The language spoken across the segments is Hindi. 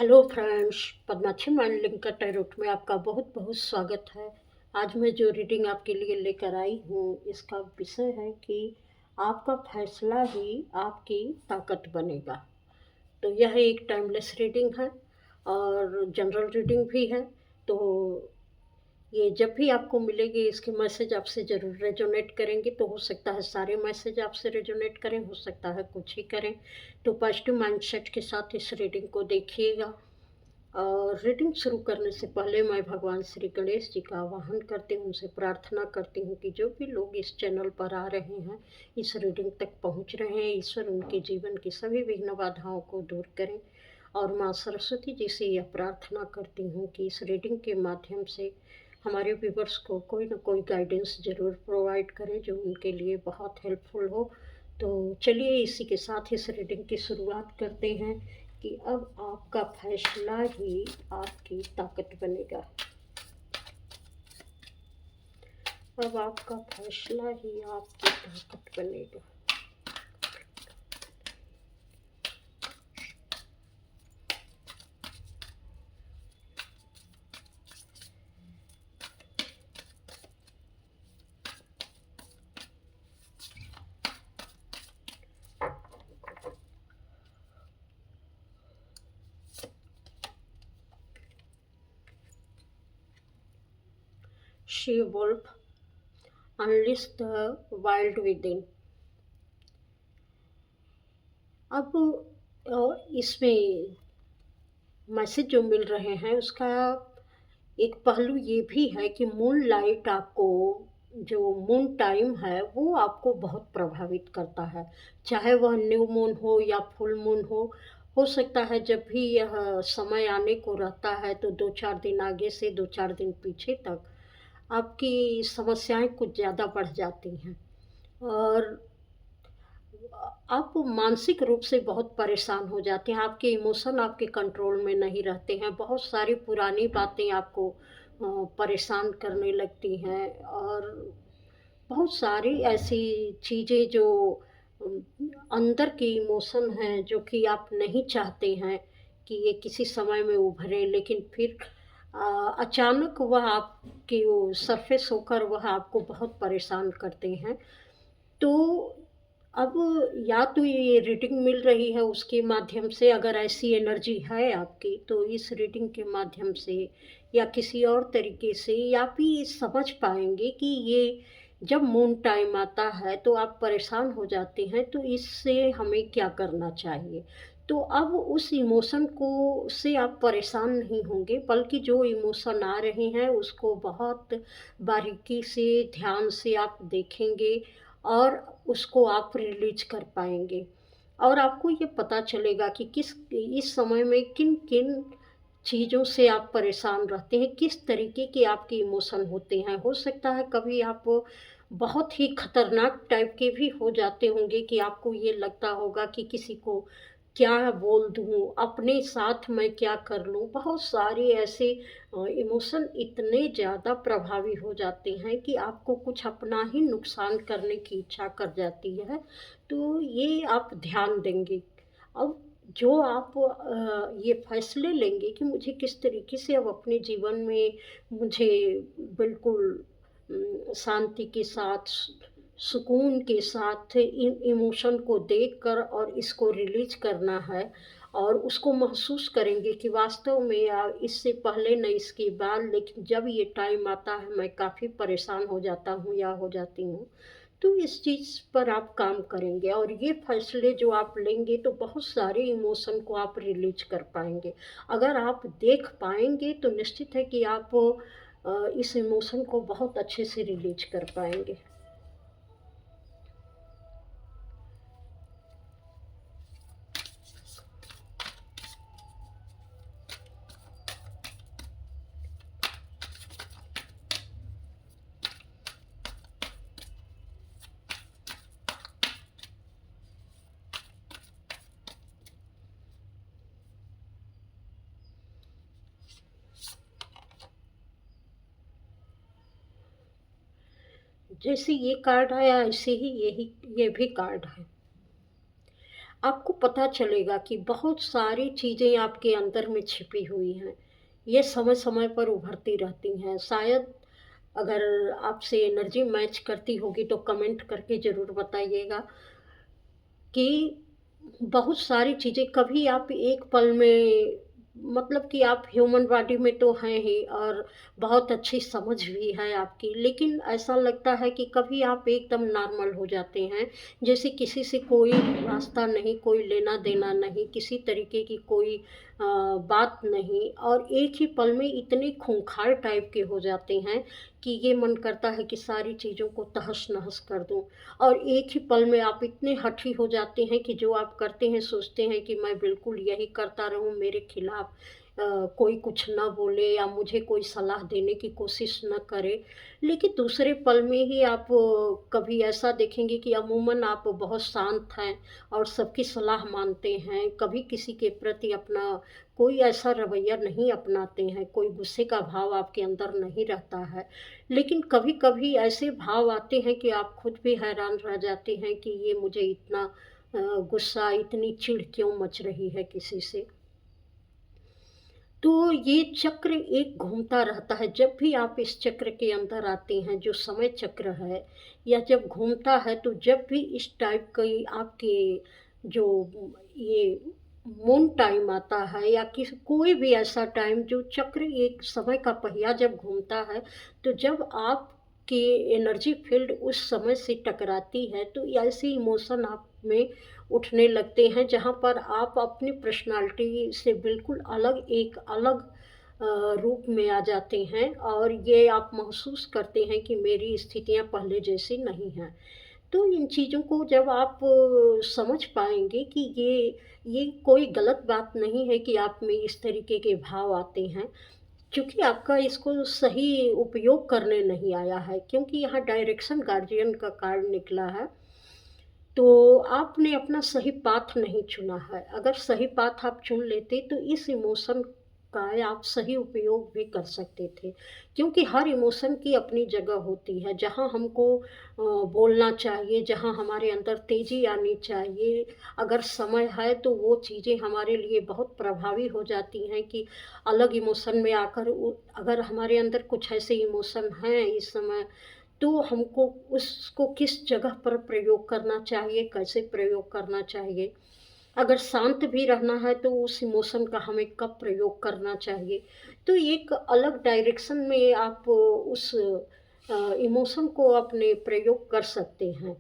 Hello friends, Padmakshi mind linker tarot में आपका बहुत बहुत स्वागत है। आज मैं जो रीडिंग आपके लिए लेकर आई हूँ, इसका विषय है कि आपका फैसला ही आपकी ताकत बनेगा। तो यह एक टाइमलेस रीडिंग है और जनरल रीडिंग भी है। तो ये जब भी आपको मिलेगी, इसके मैसेज आपसे ज़रूर रेजोनेट करेंगे। तो हो सकता है सारे मैसेज आपसे रेजोनेट करें, हो सकता है कुछ ही करें। तो पॉजिटिव माइंडसेट के साथ इस रीडिंग को देखिएगा। और रीडिंग शुरू करने से पहले मैं भगवान श्री गणेश जी का आवाहन करती हूँ, उनसे प्रार्थना करती हूँ कि जो भी लोग इस चैनल पर आ रहे हैं, इस रीडिंग तक पहुँच रहे हैं, ईश्वर उनके जीवन की सभी विघ्न बाधाओं को दूर करें। और माँ सरस्वती जी से यह प्रार्थना करती हूँ कि इस रीडिंग के माध्यम से हमारे व्यूवर्स को कोई ना कोई गाइडेंस ज़रूर प्रोवाइड करें जो उनके लिए बहुत हेल्पफुल हो। तो चलिए इसी के साथ इस रीडिंग की शुरुआत करते हैं कि अब आपका फैसला ही आपकी ताकत बनेगा। अब आपका फैसला ही आपकी ताकत बनेगा। She wolf unleash the wild within. अब इसमें मैसेज जो मिल रहे हैं उसका एक पहलू ये भी है कि मून लाइट आपको, जो मून टाइम है वो आपको बहुत प्रभावित करता है। चाहे वह न्यू मून हो या फुल मून हो सकता है जब भी यह समय आने को रहता है तो 2-4 दिन आगे से 2-4 दिन पीछे तक आपकी समस्याएं कुछ ज़्यादा बढ़ जाती हैं और आप मानसिक रूप से बहुत परेशान हो जाते हैं। आपके इमोशन आपके कंट्रोल में नहीं रहते हैं। बहुत सारी पुरानी बातें आपको परेशान करने लगती हैं और बहुत सारी ऐसी चीज़ें जो अम, अंदर के इमोशन हैं जो कि आप नहीं चाहते हैं कि ये किसी समय में उभरे, लेकिन फिर अचानक वह आपकी वो सरफेस होकर वह आपको बहुत परेशान करते हैं। तो अब या तो ये रीडिंग मिल रही है उसके माध्यम से, अगर ऐसी एनर्जी है आपकी तो इस रीडिंग के माध्यम से या किसी और तरीके से या भी समझ पाएंगे कि ये जब मून टाइम आता है तो आप परेशान हो जाते हैं, तो इससे हमें क्या करना चाहिए। तो अब उस इमोशन को से आप परेशान नहीं होंगे, बल्कि जो इमोशन आ रहे हैं उसको बहुत बारीकी से ध्यान से आप देखेंगे और उसको आप रिलीज कर पाएँगे। और आपको ये पता चलेगा कि किस इस समय में किन-किन चीज़ों से आप परेशान रहते हैं, किस तरीके के आपके इमोशन होते हैं। हो सकता है कभी आप बहुत ही खतरनाक टाइप के भी हो जाते होंगे कि आपको ये लगता होगा कि किसी को क्या बोल दूँ, अपने साथ मैं क्या कर लूँ। बहुत सारे ऐसे इमोशन इतने ज़्यादा प्रभावी हो जाते हैं कि आपको कुछ अपना ही नुकसान करने की इच्छा कर जाती है। तो ये आप ध्यान देंगे। अब जो आप ये फैसले लेंगे कि मुझे किस तरीके से अब अपने जीवन में मुझे बिल्कुल शांति के साथ, सुकून के साथ इन इमोशन को देखकर और इसको रिलीज़ करना है और उसको महसूस करेंगे कि वास्तव में इससे पहले न इसके बाद, लेकिन जब ये टाइम आता है मैं काफ़ी परेशान हो जाता हूँ या हो जाती हूँ। तो इस चीज़ पर आप काम करेंगे और ये फैसले जो आप लेंगे तो बहुत सारे इमोशन को आप रिलीज कर पाएँगे। अगर आप देख पाएँगे तो निश्चित है कि आप इस इमोशन को बहुत अच्छे से रिलीज कर पाएँगे। जैसे ये कार्ड आया ऐसे ही ये भी कार्ड है। आपको पता चलेगा कि बहुत सारी चीज़ें आपके अंदर में छिपी हुई हैं। ये समय-समय पर उभरती रहती हैं। शायद अगर आपसे एनर्जी मैच करती होगी तो कमेंट करके ज़रूर बताइएगा कि बहुत सारी चीज़ें कभी आप एक पल में मतलब कि आप ह्यूमन बॉडी में तो हैं ही और बहुत अच्छी समझ भी है आपकी, लेकिन ऐसा लगता है कि कभी आप एकदम नॉर्मल हो जाते हैं, जैसे किसी से कोई वास्ता नहीं, कोई लेना-देना नहीं, किसी तरीके की कोई बात नहीं और एक ही पल में इतने खूंखार टाइप के हो जाते हैं कि ये मन करता है कि सारी चीज़ों को तहस-नहस कर दूँ। और एक ही पल में आप इतने हठी हो जाते हैं कि जो आप करते हैं सोचते हैं कि मैं बिल्कुल यही करता रहूँ, मेरे खिलाफ कोई कुछ ना बोले या मुझे कोई सलाह देने की कोशिश ना करे। लेकिन दूसरे पल में ही आप कभी ऐसा देखेंगे कि अमूमन आप बहुत शांत हैं और सबकी सलाह मानते हैं, कभी किसी के प्रति अपना कोई ऐसा रवैया नहीं अपनाते हैं, कोई गुस्से का भाव आपके अंदर नहीं रहता है। लेकिन कभी-कभी ऐसे भाव आते हैं कि आप खुद भी हैरान रह जाते हैं कि ये मुझे इतना गुस्सा, इतनी चिढ़ क्यों मच रही है किसी से। तो ये चक्र एक घूमता रहता है, जब भी आप इस चक्र के अंदर आते हैं, जो समय चक्र है या जब घूमता है, तो जब भी इस टाइप की आपके जो ये मून टाइम आता है या कोई भी ऐसा टाइम जो चक्र एक समय का पहिया जब घूमता है, तो जब आपकी एनर्जी फील्ड उस समय से टकराती है, तो ऐसे इमोशन आप में उठने लगते हैं जहाँ पर आप अपनी पर्सनालिटी से बिल्कुल अलग एक अलग रूप में आ जाते हैं और ये आप महसूस करते हैं कि मेरी स्थितियाँ पहले जैसी नहीं हैं। तो इन चीज़ों को जब आप समझ पाएँगे कि ये कोई गलत बात नहीं है कि आप में इस तरीके के भाव आते हैं, क्योंकि आपका इसको सही उपयोग करने नहीं आया है, क्योंकि यहाँ डायरेक्शन गार्डियन का कार्ड निकला है। तो आपने अपना सही पाथ नहीं चुना है। अगर सही पाथ आप चुन लेते तो इस इमोशन का आप सही उपयोग भी कर सकते थे। क्योंकि हर इमोशन की अपनी जगह होती है, जहाँ हमको बोलना चाहिए, जहाँ हमारे अंदर तेज़ी आनी चाहिए। अगर समय है तो वो चीज़ें हमारे लिए बहुत प्रभावी हो जाती हैं कि अलग इमोशन में आकर अगर हमारे अंदर कुछ ऐसे इमोशन हैं इस समय तो हमको उसको किस जगह पर प्रयोग करना चाहिए, कैसे प्रयोग करना चाहिए। अगर शांत भी रहना है तो उस इमोशन का हमें कब प्रयोग करना चाहिए। तो एक अलग डायरेक्शन में आप उस इमोशन को अपने प्रयोग कर सकते हैं।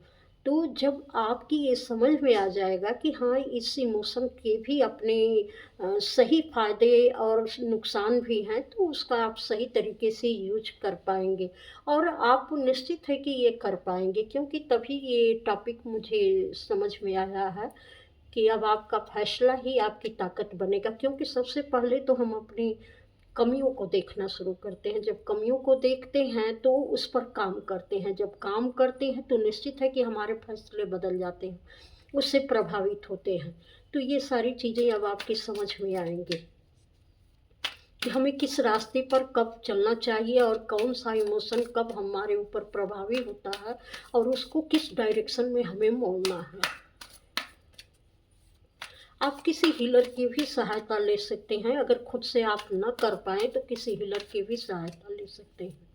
तो जब आपकी ये समझ में आ जाएगा कि हाँ, इस इमोशन के भी अपने सही फ़ायदे और नुकसान भी हैं, तो उसका आप सही तरीके से यूज़ कर पाएँगे और आप निश्चित है कि ये कर पाएँगे क्योंकि तभी ये टॉपिक मुझे समझ में आया है कि अब आपका फैसला ही आपकी ताकत बनेगा क्योंकि सबसे पहले तो हम अपनी कमियों को देखना शुरू करते हैं। जब कमियों को देखते हैं तो उस पर काम करते हैं। जब काम करते हैं तो निश्चित है कि हमारे फैसले बदल जाते हैं, उससे प्रभावित होते हैं। तो ये सारी चीज़ें अब आपकी समझ में आएँगी कि हमें किस रास्ते पर कब चलना चाहिए और कौन-सा इमोशन कब हमारे ऊपर प्रभावी होता है और उसको किस डायरेक्शन में हमें मोड़ना है। आप किसी हीलर की भी सहायता ले सकते हैं, अगर खुद से आप न कर पाएँ तो किसी हीलर की भी सहायता ले सकते हैं।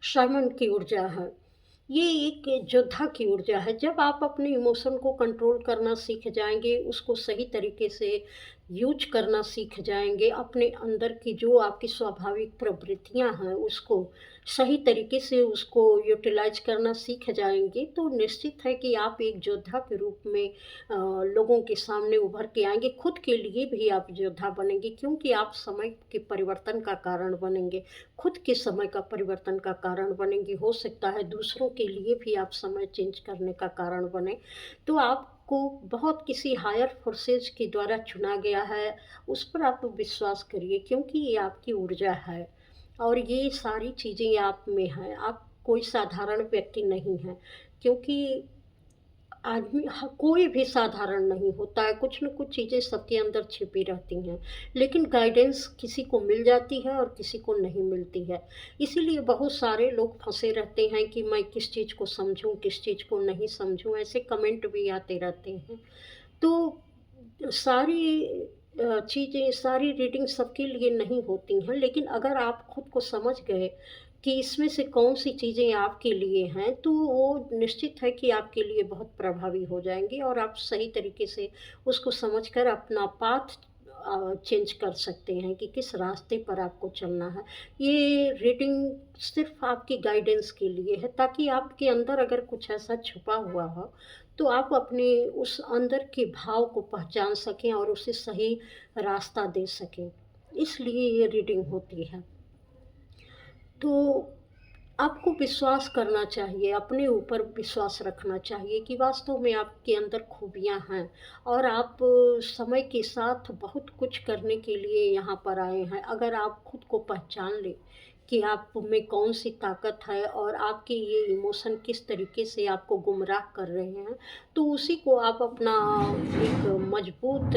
शामन की ऊर्जा है। ये एक योद्धा की ऊर्जा है। जब आप अपने इमोशन को कंट्रोल करना सीख जाएँगे, उसको सही तरीके से यूज़ करना सीख जाएँगे, अपने अंदर की जो आपकी स्वाभाविक प्रवृत्तियाँ हैं, उसको सही तरीके से उसको यूटिलाइज़ करना सीख जाएँगे, तो निश्चित है कि आप एक योद्धा के रूप में लोगों के सामने उभर के आएँगे। खुद के लिए भी आप योद्धा बनेंगे क्योंकि आप समय के परिवर्तन का कारण बनेंगे। खुद के समय का परिवर्तन का कारण बनेंगी। हो सकता है दूसरों के लिए भी आप समय चेंज करने का कारण बने। तो आपको बहुत किसी हायर फ़ोर्सेज़ के द्वारा चुना गया है, उस पर आप विश्वास करिए क्योंकि ये आपकी ऊर्जा है और ये सारी चीज़ें आप में हैं। आप कोई साधारण व्यक्ति नहीं हैं क्योंकि आदमी कोई भी साधारण नहीं होता है, कुछ न कुछ चीज़ें सबके अंदर छिपी रहती हैं। लेकिन गाइडेंस किसी को मिल जाती है और किसी को नहीं मिलती है। इसीलिए बहुत सारे लोग फँसे रहते हैं कि मैं किस चीज़ को समझूँ, किस चीज़ को नहीं समझूँ, ऐसे कमेंट भी आते रहते हैं। तो सारी चीज़ें, सारी रीडिंग सबके लिए नहीं होती हैं, लेकिन अगर आप खुद को समझ गए कि इसमें से कौन-सी चीज़ें आपके लिए हैं, तो वो निश्चित है कि आपके लिए बहुत प्रभावी हो जाएँगी और आप सही तरीके से उसको समझकर अपना पाथ चेंज कर सकते हैं कि किस रास्ते पर आपको चलना है। ये रीडिंग सिर्फ़ आपकी गाइडेंस के लिए है, ताकि आपके अंदर अगर कुछ ऐसा छुपा हुआ हो, तो आप अपने उस अंदर के भाव को पहचान सकें और उसे सही रास्ता दे सकें। इसलिए ये रीडिंग होती है। तो आपको विश्वास करना चाहिए, अपने ऊपर विश्वास रखना चाहिए कि वास्तव में आपके अंदर खूबियाँ हैं और आप समय के साथ बहुत कुछ करने के लिए यहाँ पर आए हैं। अगर आप खुद को पहचान लें कि आप में कौन-सी ताकत है और आपके ये इमोशन किस तरीके से आपको गुमराह कर रहे हैं, तो उसी को आप अपना एक मजबूत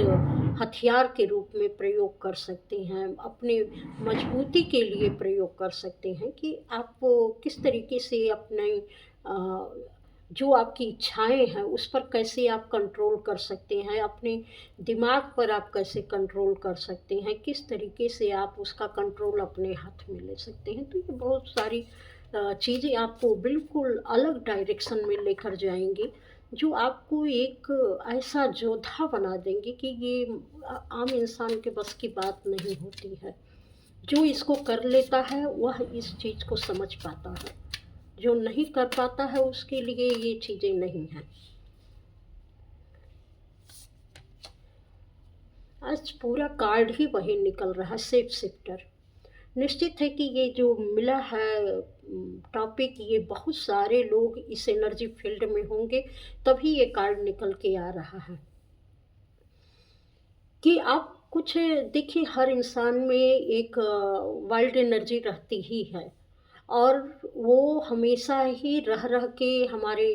हथियार के रूप में प्रयोग कर सकते हैं। अपने मजबूती के लिए प्रयोग कर सकते हैं कि आप किस तरीके से अपने जो आपकी इच्छाएँ हैं, उस पर कैसे आप कंट्रोल कर सकते हैं, अपने दिमाग पर आप कैसे कंट्रोल कर सकते हैं, किस तरीके से आप उसका कंट्रोल अपने हाथ में ले सकते हैं। तो ये बहुत सारी चीज़ें आपको बिल्कुल अलग डायरेक्शन में लेकर जाएँगी, जो आपको एक ऐसा योद्धा बना देंगी कि ये आम इंसान के बस की बात नहीं होती है। जो इसको कर लेता है वह इस चीज़ को समझ पाता है, जो नहीं कर पाता है उसके लिए ये चीज़ें नहीं हैं। आज पूरा कार्ड ही वही निकल रहा है, शेप शिफ्टर। निश्चित है कि ये जो मिला है टॉपिक, ये बहुत सारे लोग इस एनर्जी फील्ड में होंगे, तभी ये कार्ड निकल के आ रहा है। कि आप कुछ देखिए, हर इंसान में एक वाइल्ड एनर्जी रहती ही है और वो हमेशा ही रह रह के हमारे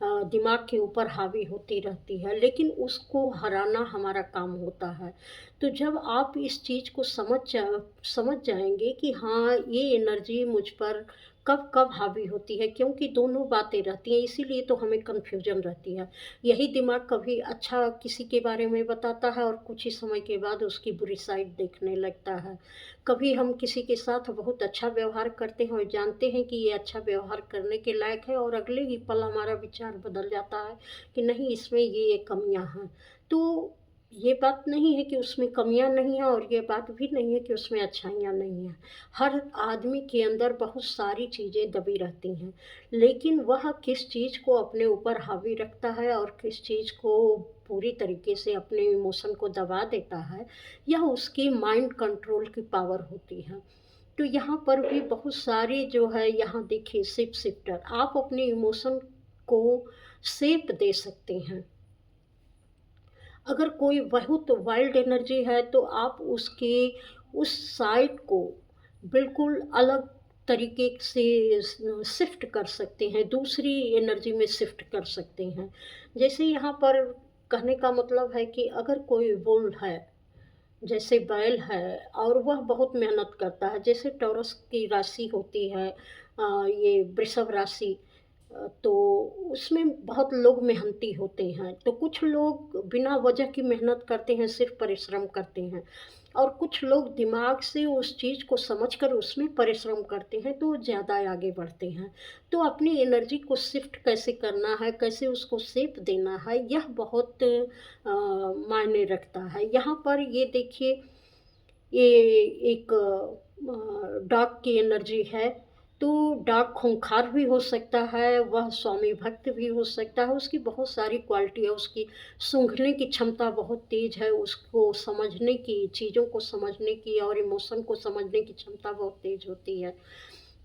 दिमाग के ऊपर हावी होती रहती है, लेकिन उसको हराना हमारा काम होता है। तो जब आप इस चीज़ को समझ जाएंगे कि हाँ, ये एनर्जी मुझ पर कब कब हावी होती है, क्योंकि दोनों बातें रहती हैं, इसीलिए तो हमें कन्फ्यूजन रहती है। यही दिमाग कभी अच्छा किसी के बारे में बताता है और कुछ ही समय के बाद उसकी बुरी साइड देखने लगता है। कभी हम किसी के साथ बहुत अच्छा व्यवहार करते हैं और जानते हैं कि ये अच्छा व्यवहार करने के लायक है और अगले ही पल हमारा विचार बदल जाता है कि नहीं, इसमें ये कमियां हैं। तो ये बात नहीं है कि उसमें कमियां नहीं हैं और ये बात भी नहीं है कि उसमें अच्छाइयाँ नहीं हैं। हर आदमी के अंदर बहुत सारी चीज़ें दबी रहती हैं, लेकिन वह किस चीज़ को अपने ऊपर हावी रखता है और किस चीज़ को पूरी तरीके से अपने इमोशन को दबा देता है, यह उसकी माइंड कंट्रोल की पावर होती है। तो यहाँ पर भी बहुत सारे जो है, यहाँ देखिए शेप शिफ्टर, आप अपने इमोशन को शेप दे सकते हैं। अगर कोई बहुत वाइल्ड एनर्जी है तो आप उसके उस साइड को बिल्कुल अलग तरीके से शिफ्ट कर सकते हैं, दूसरी एनर्जी में शिफ्ट कर सकते हैं। जैसे यहाँ पर कहने का मतलब है कि अगर कोई वुल है, जैसे बैल है और वह बहुत मेहनत करता है, जैसे टॉरस की राशि होती है, ये वृषभ राशि, तो उसमें बहुत लोग मेहनती होते हैं। तो कुछ लोग बिना वजह की मेहनत करते हैं, सिर्फ परिश्रम करते हैं, और कुछ लोग दिमाग से उस चीज़ को समझकर उसमें परिश्रम करते हैं, तो ज़्यादा आगे बढ़ते हैं। तो अपनी एनर्जी को शिफ्ट कैसे करना है, कैसे उसको शेप देना है, यह बहुत मायने रखता है। यहाँ पर ये देखिए, ये एक डॉग की एनर्जी है, तो डॉग खूंखार भी हो सकता है, वह स्वामी भक्त भी हो सकता है, उसकी बहुत सारी क्वालिटी है, उसकी सूंघने की क्षमता बहुत तेज़ है, उसको समझने की, चीज़ों को समझने की और इमोशन को समझने की क्षमता बहुत तेज़ होती है।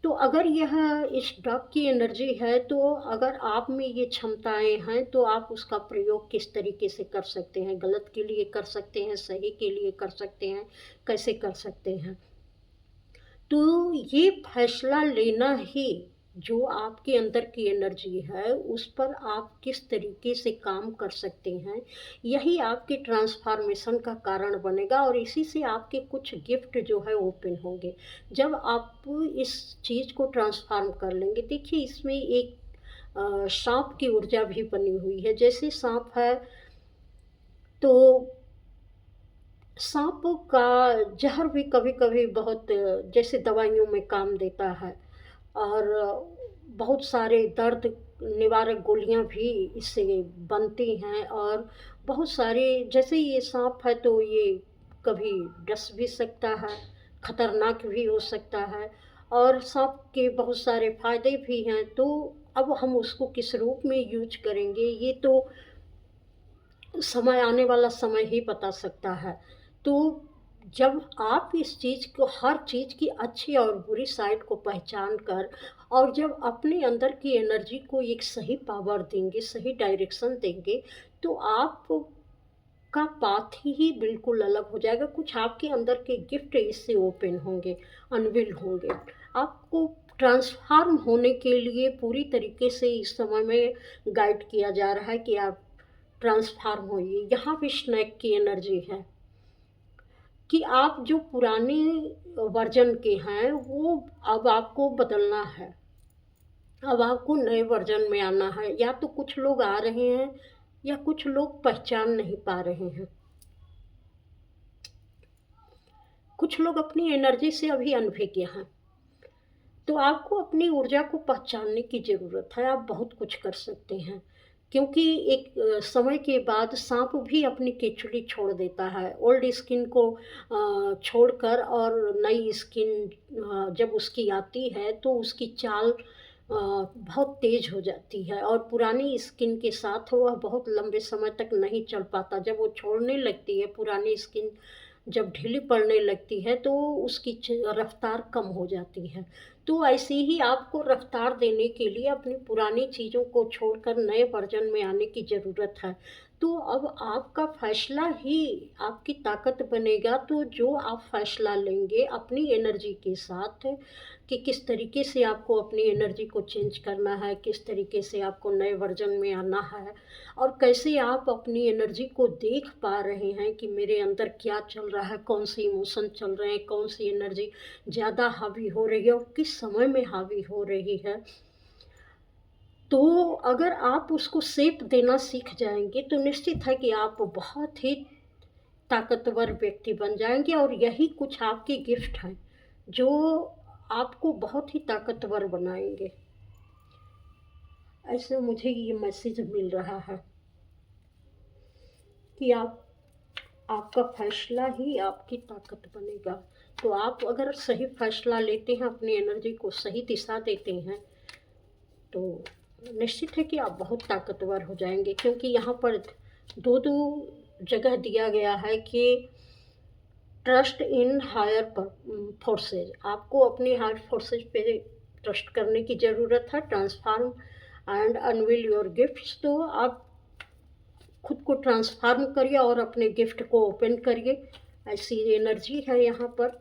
तो अगर यह इस डॉग की एनर्जी है, तो अगर आप में ये क्षमताएँ हैं, तो आप उसका प्रयोग किस तरीके से कर सकते हैं, गलत के लिए कर सकते हैं, सही के लिए कर सकते हैं, कैसे कर सकते हैं। तो ये फैसला लेना ही जो आपके अंदर की एनर्जी है, उस पर आप किस तरीके से काम कर सकते हैं, यही आपके ट्रांसफ़ॉर्मेशन का कारण बनेगा और इसी से आपके कुछ गिफ्ट जो है ओपन होंगे। जब आप इस चीज़ को ट्रांसफ़ॉर्म कर लेंगे, देखिए इसमें एक साँप की ऊर्जा भी बनी हुई है। जैसे साँप है, तो साँप का ज़हर भी कभी-कभी बहुत जैसे दवाइयों में काम देता है और बहुत सारे दर्द निवारक गोलियाँ भी इससे बनती हैं और बहुत सारे जैसे ये साँप है तो ये कभी डस भी सकता है, खतरनाक भी हो सकता है और साँप के बहुत सारे फ़ायदे भी हैं। तो अब हम उसको किस रूप में यूज़ करेंगे, ये तो समय आने वाला समय ही बता सकता है। तो जब आप इस चीज़ को हर चीज़ की अच्छी और बुरी साइड को पहचान कर और जब अपने अंदर की एनर्जी को एक सही पावर देंगे, सही डायरेक्शन देंगे, तो आपका पाथ ही बिल्कुल अलग हो जाएगा। कुछ आपके अंदर के गिफ्ट इससे ओपन होंगे, अनवील होंगे। आपको ट्रांसफ़ॉर्म होने के लिए पूरी तरीके से इस समय में गाइड किया जा रहा है कि आप ट्रांसफ़ॉर्म होइए। यहाँ पे स्नेक की एनर्जी है कि आप जो पुराने वर्ज़न के हैं, वो अब आपको बदलना है। अब आपको नए वर्ज़न में आना है। या तो कुछ लोग आ रहे हैं या कुछ लोग पहचान नहीं पा रहे हैं। कुछ लोग अपनी एनर्जी से अभी अनभिज्ञ हैं। तो आपको अपनी ऊर्जा को पहचानने की ज़रूरत है, आप बहुत कुछ कर सकते हैं। क्योंकि एक समय के बाद साँप भी अपनी केचुली छोड़ देता है। ओल्ड स्किन को छोड़कर और नई स्किन जब उसकी आती है तो उसकी चाल बहुत तेज़ हो जाती है और पुरानी स्किन के साथ वह बहुत लंबे समय तक नहीं चल पाता। जब वो छोड़ने लगती है, पुरानी स्किन जब ढीली पड़ने लगती है तो उसकी रफ्तार कम हो जाती है। तो ऐसे ही आपको रफ्तार देने के लिए अपनी पुरानी चीज़ों को छोड़कर नए वर्ज़न में आने की ज़रूरत है। तो अब आपका फ़ैसला ही आपकी ताकत बनेगा, तो जो आप फ़ैसला लेंगे अपनी एनर्जी के साथ कि किस तरीके से आपको अपनी एनर्जी को चेंज करना है, किस तरीके से आपको नए वर्ज़न में आना है और कैसे आप अपनी एनर्जी को देख पा रहे हैं कि मेरे अंदर क्या चल रहा है, कौन से इमोशन चल रहे हैं, कौन सी एनर्जी ज़्यादा हावी हो रही है और किस समय में हावी हो रही है। तो अगर आप उसको शेप देना सीख जाएँगे तो निश्चित है कि आप बहुत ही ताकतवर व्यक्ति बन जाएँगे और यही कुछ आपके गिफ्ट हैं, जो आपको बहुत ही ताकतवर बनाएँगे। ऐसे मुझे ये मैसेज मिल रहा है कि आपका फ़ैसला ही आपकी ताकत बनेगा। तो आप अगर सही फ़ैसला लेते हैं, अपनी एनर्जी को सही दिशा देते हैं, तो निश्चित है कि आप बहुत ताकतवर हो जाएँगे क्योंकि यहाँ पर 2-2 जगह दिया गया है कि ट्रस्ट इन हायर फोर्सेज़। आपको अपनी हायर फोर्सेज़ पे ट्रस्ट करने की ज़रूरत है, transform and unveil your gifts. तो आप खुद को ट्रांसफ़ॉर्म करिए और अपने गिफ्ट को ओपन करिए। ऐसी एनर्जी है यहाँ पर।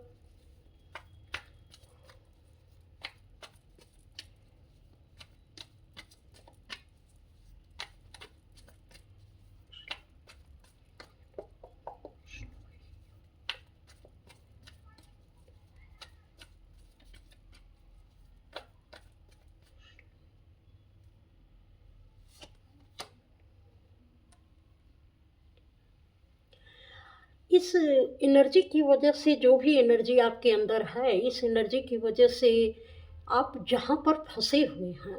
इस एनर्जी की वजह से जो भी एनर्जी आपके अंदर है, इस एनर्जी की वजह से आप जहाँ पर फँसे हुए हैं,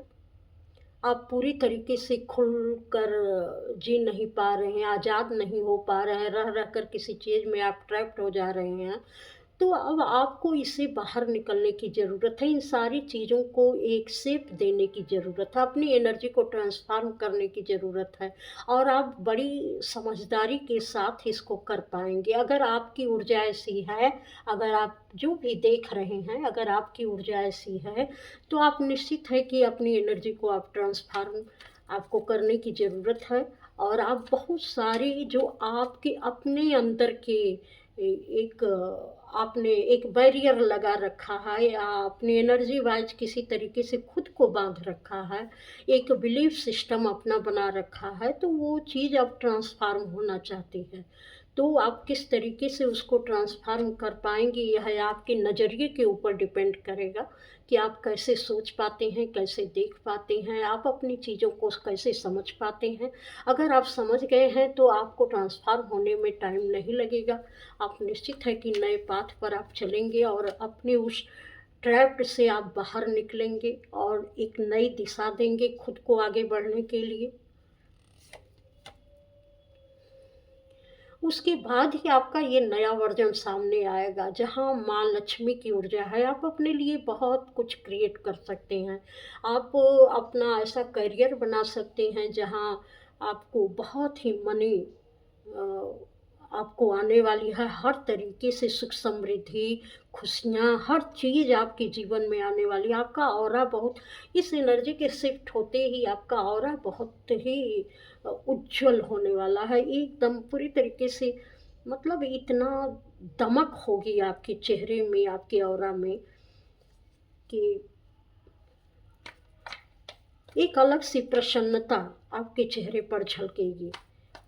आप पूरी तरीके से खुलकर जी नहीं पा रहे हैं, आज़ाद नहीं हो पा रहे हैं, रह-रह कर किसी चीज़ में आप ट्रैप्ड हो जा रहे हैं। तो अब आपको इससे बाहर निकलने की ज़रूरत है, इन सारी चीज़ों को एक शेप देने की ज़रूरत है, अपनी एनर्जी को ट्रांसफ़ॉर्म करने की ज़रूरत है और आप बड़ी समझदारी के साथ इसको कर पाएँगे। अगर आपकी ऊर्जा ऐसी है, अगर आप जो भी देख रहे हैं, अगर आपकी ऊर्जा ऐसी है, तो आप निश्चित है कि अपनी एनर्जी को आप ट्रांसफ़ॉर्म आपको करने की ज़रूरत है और आप बहुत सारी जो आपके अपने अंदर के ए एक आपने एक बैरियर लगा रखा है या अपनी एनर्जी वाइज किसी तरीके से खुद को बांध रखा है, एक बिलीफ सिस्टम अपना बना रखा है, तो वो चीज़ अब ट्रांसफार्म होना चाहती है। तो आप किस तरीके से उसको ट्रांसफार्म कर पाएंगे, यह आपके नज़रिए के ऊपर डिपेंड करेगा कि आप कैसे सोच पाते हैं, कैसे देख पाते हैं, आप अपनी चीज़ों को कैसे समझ पाते हैं। अगर आप समझ गए हैं तो आपको ट्रांसफार्म होने में टाइम नहीं लगेगा। आप निश्चित है कि नए पाथ पर आप चलेंगे और अपने उस ट्रैप से आप बाहर निकलेंगे और एक नई दिशा देंगे खुद को आगे बढ़ने के लिए। उसके बाद ही आपका ये नया वर्जन सामने आएगा, जहाँ माँ लक्ष्मी की ऊर्जा है। आप अपने लिए बहुत कुछ क्रिएट कर सकते हैं। आप अपना ऐसा करियर बना सकते हैं जहाँ आपको बहुत ही मनी आपको आने वाली है, हर तरीके से सुख समृद्धि, खुशियाँ, हर चीज़ आपके जीवन में आने वाली है। आपका ऑरा बहुत, इस एनर्जी के शिफ्ट होते ही आपका ऑरा बहुत ही उज्जवल होने वाला है, एकदम पूरी तरीके से। मतलब इतना दमक होगी आपके चेहरे में, आपके ऑरा में, कि एक अलग सी प्रसन्नता आपके चेहरे पर झलकेगी।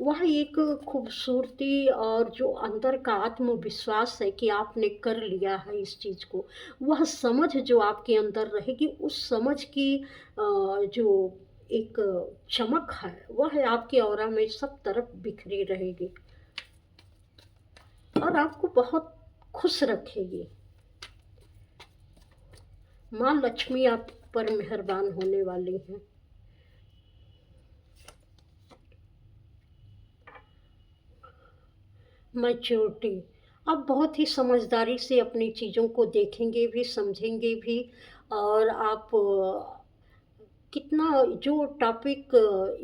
वह एक खूबसूरती और जो अंदर का आत्मविश्वास है कि आपने कर लिया है इस चीज़ को, वह समझ जो आपके अंदर रहेगी, उस समझ की जो एक चमक है, वह आपके ऑरा में सब तरफ बिखरी रहेगी और आपको बहुत खुश रखेगी। माँ लक्ष्मी आप पर मेहरबान होने वाली हैं। मैच्योरिटी, आप बहुत ही समझदारी से अपनी चीज़ों को देखेंगे भी, समझेंगे भी। और आप कितना जो टॉपिक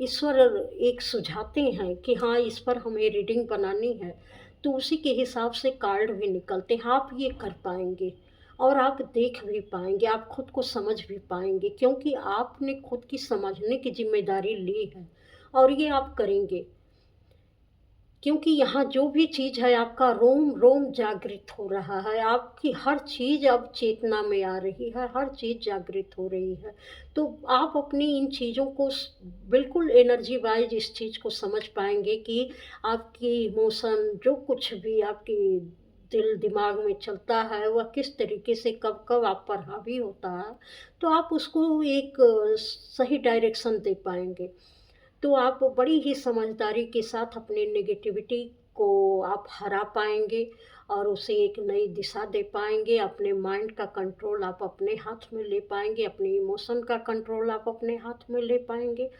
ईश्वर एक सुझाते हैं कि हाँ इस पर हमें रीडिंग बनानी है, तो उसी के हिसाब से कार्ड भी निकलते हैं। आप ये कर पाएंगे और आप देख भी पाएंगे, आप खुद को समझ भी पाएंगे, क्योंकि आपने खुद की समझने की जिम्मेदारी ली है और ये आप करेंगे। क्योंकि यहाँ जो भी चीज़ है, आपका रोम रोम जागृत हो रहा है, आपकी हर चीज़ अब चेतना में आ रही है, हर चीज़ जागृत हो रही है। तो आप अपनी इन चीज़ों को बिल्कुल एनर्जी वाइज इस चीज़ को समझ पाएंगे कि आपकी इमोशन जो कुछ भी आपकी दिल दिमाग में चलता है, वह किस तरीके से कब कब आप पर हावी होता है, तो आप उसको एक सही डायरेक्शन दे पाएंगे। तो आप बड़ी ही समझदारी के साथ अपने नेगेटिविटी को आप हरा पाएंगे और उसे एक नई दिशा दे पाएंगे। अपने माइंड का कंट्रोल आप अपने हाथ में ले पाएंगे, अपने इमोशन का कंट्रोल आप अपने हाथ में ले पाएंगे।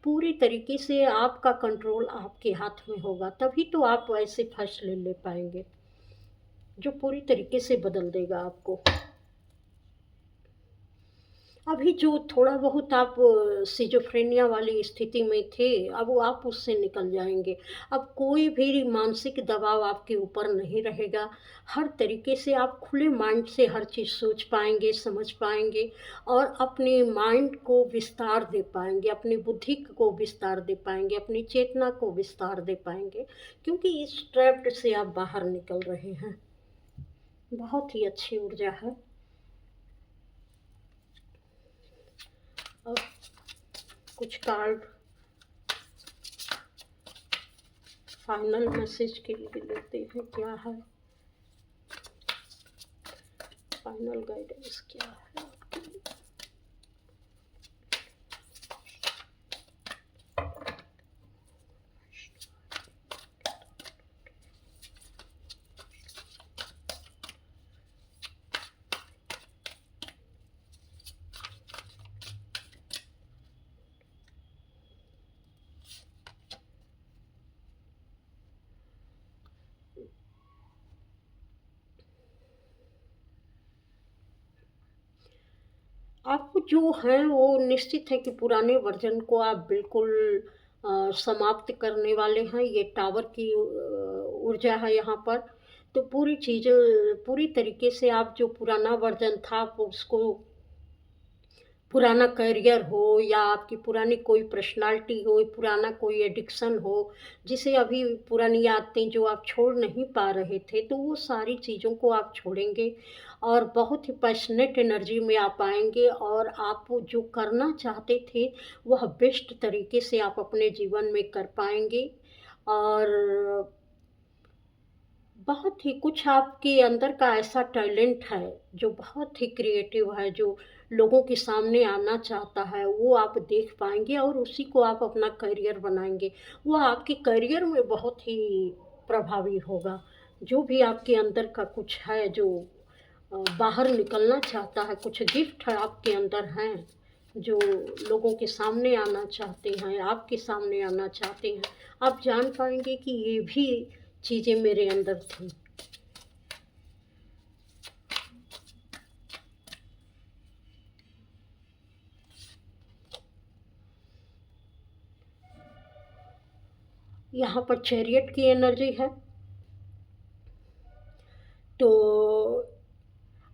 पूरी तरीके से आपका कंट्रोल आपके हाथ में होगा, तभी तो आप ऐसे फैसले ले पाएंगे जो पूरी तरीके से बदल देगा आपको। अभी जो थोड़ा बहुत आप सिजोफ्रेनिया वाली स्थिति में थे, अब वो आप उससे निकल जाएंगे। अब कोई भी मानसिक दबाव आपके ऊपर नहीं रहेगा। हर तरीके से आप खुले माइंड से हर चीज़ सोच पाएंगे, समझ पाएंगे और अपने माइंड को विस्तार दे पाएंगे, अपनी बुद्धि को विस्तार दे पाएंगे, अपनी चेतना को विस्तार दे पाएंगे, क्योंकि इस ट्रैप से आप बाहर निकल रहे हैं। बहुत ही अच्छी ऊर्जा है। अब कुछ कार्ड फाइनल मैसेज के लिए लेते हैं, क्या है फाइनल गाइडेंस, क्या है आपके लिए। आपको जो है वो निश्चित है कि पुराने वर्जन को आप बिल्कुल समाप्त करने वाले हैं। ये टावर की ऊर्जा है यहाँ पर। तो पूरी चीज़ें पूरी तरीके से आप जो पुराना वर्जन था आप उसको पुराना करियर हो या आपकी पुरानी कोई पर्सनैलिटी हो, पुराना कोई एडिक्शन हो, जिसे अभी पुरानी आदतें जो आप छोड़ नहीं पा रहे थे, तो वो सारी चीज़ों को आप छोड़ेंगे और बहुत ही पैशनेट एनर्जी में आप आएँगे और आप जो करना चाहते थे, वह बेस्ट तरीके से आप अपने जीवन में कर पाएँगे और बहुत ही कुछ आपके अंदर का ऐसा टैलेंट है, जो बहुत ही क्रिएटिव है, जो लोगों के सामने आना चाहता है, वो आप देख पाएँगे और उसी को आप अपना करियर बनाएँगे। वो आपके करियर में बहुत ही प्रभावी होगा। जो भी आपके अंदर का कुछ है, जो बाहर निकलना चाहता है, कुछ गिफ्ट है आपके अंदर हैं, जो लोगों के सामने आना चाहते हैं, आपके सामने आना चाहते हैं, आप जान पाएँगे कि ये भी चीज़ें मेरे अंदर थी। यहाँ पर चैरियट की एनर्जी है, तो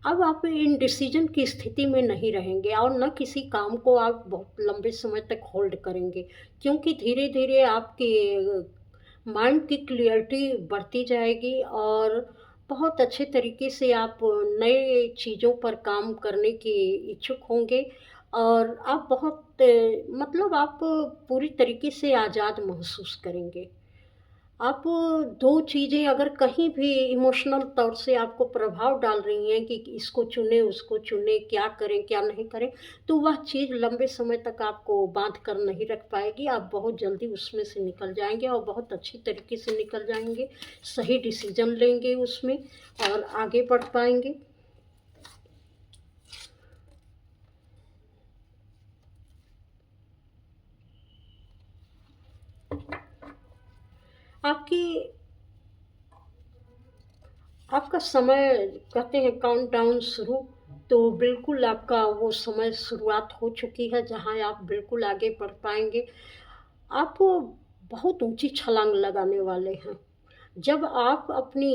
अब आप इनडिसीजन की स्थिति में नहीं रहेंगे और ना किसी काम को आप बहुत लंबे समय तक होल्ड करेंगे, क्योंकि धीरे-धीरे आपके माइंड की क्लैरिटी बढ़ती जाएगी और बहुत अच्छे तरीके से आप नए चीज़ों पर काम करने के इच्छुक होंगे और आप बहुत मतलब आप पूरी तरीके से आज़ाद महसूस करेंगे। आप 2 चीज़ें अगर कहीं भी इमोशनल तौर से आपको प्रभाव डाल रही हैं कि इसको चुनें, उसको चुनें, क्या करें, क्या नहीं करें, तो वह चीज़ लंबे समय तक आपको बाँध कर नहीं रख पाएगी। आप बहुत जल्दी उसमें से निकल जाएँगे और बहुत अच्छी तरीके से निकल जाएँगे, सही डिसीज़न लेंगे उसमें और आगे बढ़ पाएँगे। आपकी आपका समय कहते हैं काउंटडाउन शुरू, तो बिल्कुल आपका वो समय शुरुआत हो चुकी है जहाँ आप बिल्कुल आगे बढ़ पाएँगे। आप बहुत ऊँची छलांग लगाने वाले हैं। जब आप अपनी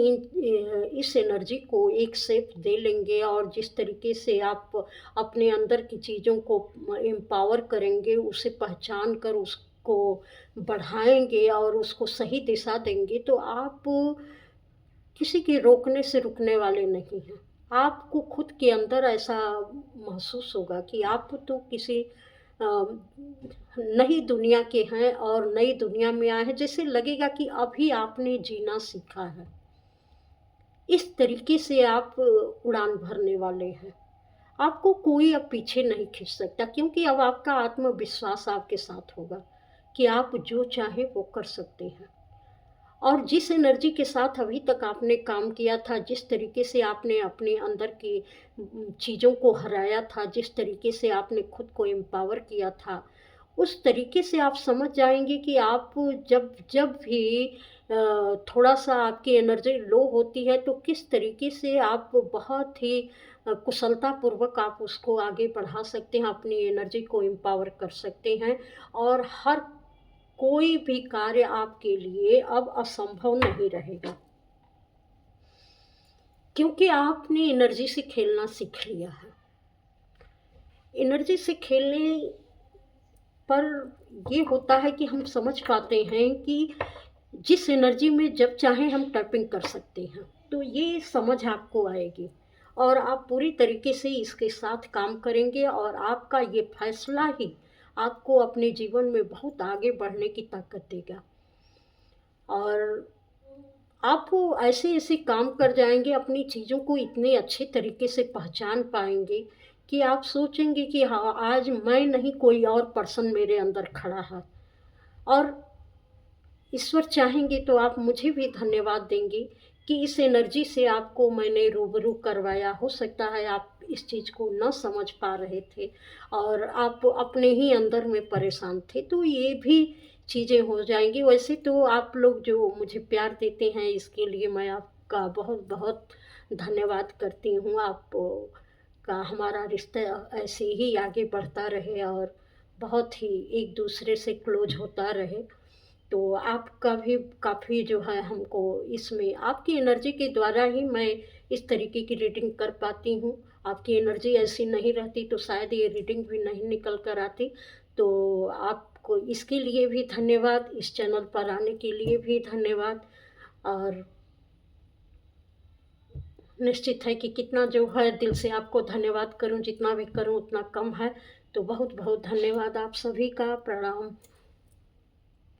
इस एनर्जी को एक शेप दे लेंगे और जिस तरीके से आप अपने अंदर की चीज़ों को एम्पावर करेंगे, उसे पहचान कर उसको बढ़ाएँगे और उसको सही दिशा देंगे, तो आप किसी के रोकने से रुकने वाले नहीं हैं। आपको खुद के अंदर ऐसा महसूस होगा कि आप तो किसी अ, नई दुनिया के हैं और नई दुनिया में आए हैं, जैसे लगेगा कि अभी आपने जीना सीखा है। इस तरीके से आप उड़ान भरने वाले हैं। आपको कोई अब पीछे नहीं खींच सकता, क्योंकि अब आपका आत्मविश्वास आपके साथ होगा कि आप जो चाहें वो कर सकते हैं। और जिस एनर्जी के साथ अभी तक आपने काम किया था, जिस तरीके से आपने अपने अंदर की चीज़ों को हराया था, जिस तरीके से आपने खुद को एम्पावर किया था, उस तरीके से आप समझ जाएँगे कि आप जब जब भी थोड़ा-सा आपकी एनर्जी लो होती है, तो किस तरीके से आप बहुत ही कुशलतापूर्वक आप उसको आगे बढ़ा सकते हैं, अपनी एनर्जी को एम्पावर कर सकते हैं और हर कोई भी कार्य आपके लिए अब असंभव नहीं रहेगा, क्योंकि आपने एनर्जी से खेलना सीख लिया है। एनर्जी से खेलने पर ये होता है कि हम समझ पाते हैं कि जिस एनर्जी में जब चाहें हम टैपिंग कर सकते हैं, तो ये समझ आपको आएगी और आप पूरी तरीके से इसके साथ काम करेंगे और आपका ये फैसला ही आपको अपने जीवन में बहुत आगे बढ़ने की ताकत देगा। और आप ऐसे-ऐसे काम कर जाएँगे, अपनी चीज़ों को इतने अच्छे तरीके से पहचान पाएँगे कि आप सोचेंगे कि हाँ, आज मैं नहीं कोई और पर्सन मेरे अंदर खड़ा है। और ईश्वर चाहेंगे तो आप मुझे भी धन्यवाद देंगे कि इस एनर्जी से आपको मैंने रूबरू करवाया। हो सकता है आप इस चीज़ को ना समझ पा रहे थे और आप अपने ही अंदर में परेशान थे, तो ये भी चीज़ें हो जाएँगी। वैसे तो आप लोग जो मुझे प्यार देते हैं, इसके लिए मैं आपका बहुत-बहुत धन्यवाद करती हूँ। आप का हमारा रिश्ता ऐसे ही आगे बढ़ता रहे और बहुत ही एक-दूसरे से क्लोज़ होता रहे। तो आपका भी काफ़ी जो है हमको इसमें आपकी एनर्जी के द्वारा ही मैं इस तरीके की रीडिंग कर पाती हूँ आपकी एनर्जी ऐसी नहीं रहती तो शायद ये रीडिंग भी नहीं निकल कर आती। तो आपको इसके लिए भी धन्यवाद, इस चैनल पर आने के लिए भी धन्यवाद। और निश्चित है कि कितना जो है दिल से आपको धन्यवाद करूं, जितना भी करूं उतना कम है। तो बहुत बहुत धन्यवाद आप सभी का। प्रणाम।